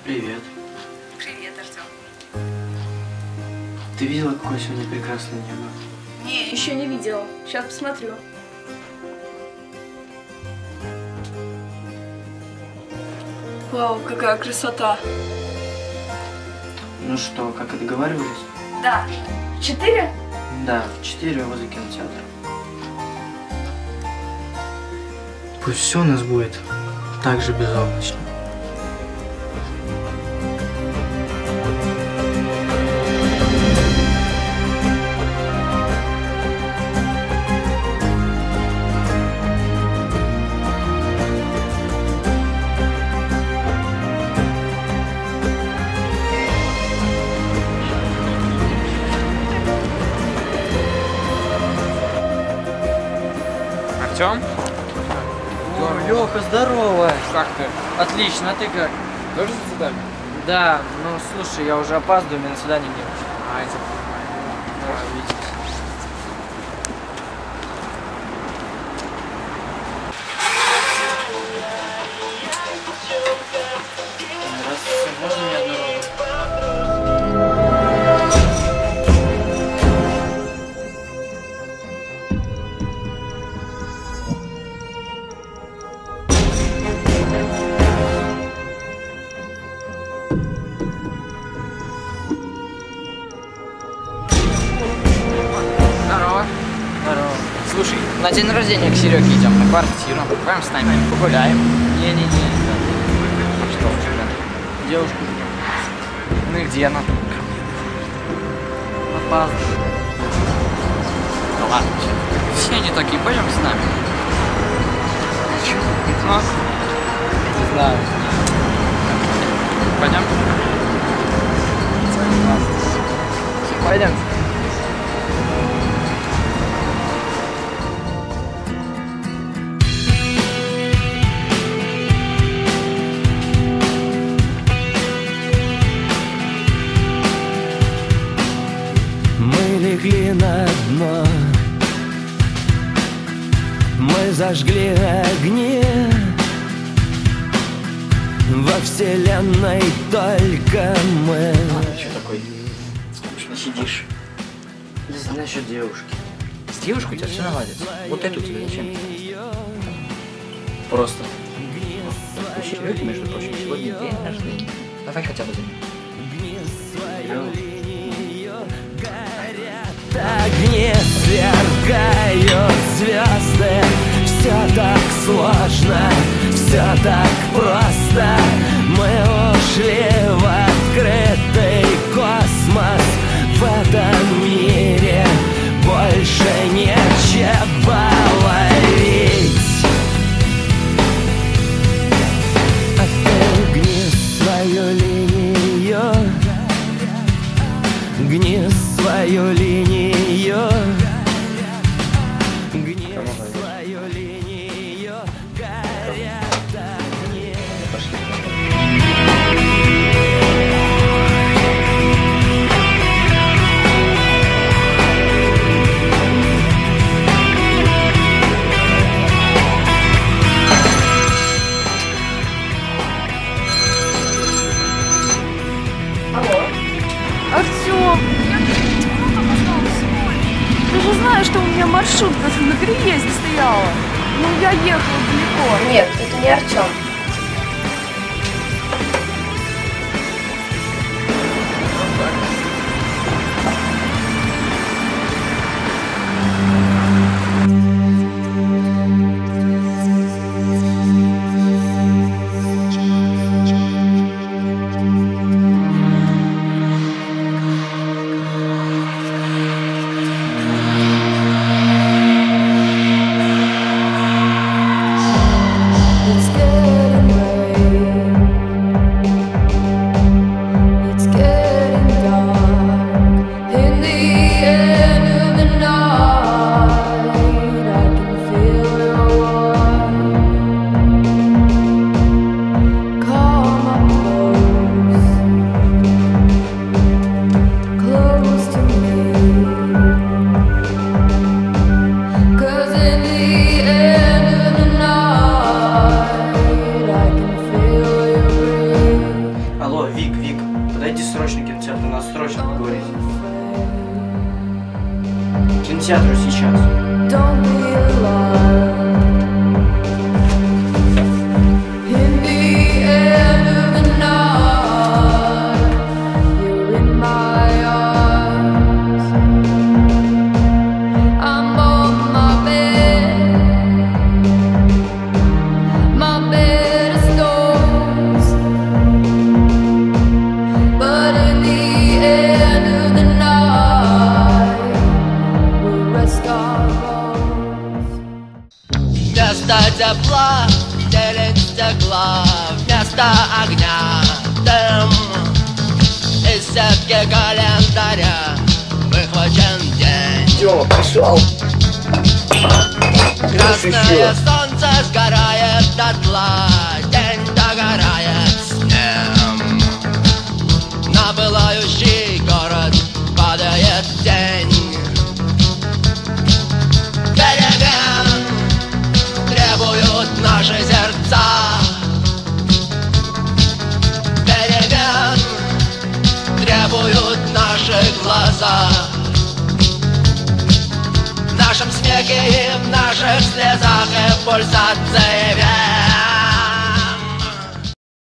Привет. Привет, Артем. Ты видела, какое сегодня прекрасное небо? Не, еще не видела. Сейчас посмотрю. Вау, какая красота. Ну что, как и договаривались? Да. 4? Да, в 4 возле кинотеатра. Пусть все у нас будет так же безоблачно. Артем? Леха, здорово! Как ты? Отлично, а ты как? Тоже за свидание? Да, ну слушай, я уже опаздываю, мне на свидание не очень. А, я тебя понимаю. Давай, увидимся. Здравствуйте, можно мне одну розу? Здорово. Здорово. Слушай, на день рождения к Сереге идем на квартиру. Пойдем с нами погуляем. Не-не-не, ребят. Что у тебя? Девушку Ну и где она? опаздываю. Ну ладно. Все они такие, пойдем с нами. Ну, Не знаю. пойдем? Пойдем. Мы легли на дно, мы зажгли огни. Во вселенной только мы. Ты что такой? Скучно сидишь. Насчет девушки. С девушкой у тебя все наладится. Вот эту тебе зачем? Просто. У Сереги, между прочим, сегодня день рождения. Давай хотя бы за ним. Огни сверкают звезды. Все так сложно, все так просто. Мы ушли в открытый космос. В этом мире больше нечего ловить. А ты гни свою линию, гни свою линию, гни свою линию, горят огни. Артем, ты же знаешь, что у меня маршрутка на переезде стояла. Ну, я ехала далеко. Нет, это не Артем. It's good. театру сейчас. Don't be alarmed. In the end of the night, you're in my arms. I'm on my bed of stones. But in the end of the night, we'll rest our bones. Вместо тепла тень стекла, вместо огня дым. Из сетки календаря выхвачен день. Тёма, пошел. Красное солнце сгорает дотла, день догорает с ним. На пылающий город падает тень. Перемен требуют наши сердца. Перемен требуют наши глаза. В нашем смехе и в наших слезах и в пульсации вен.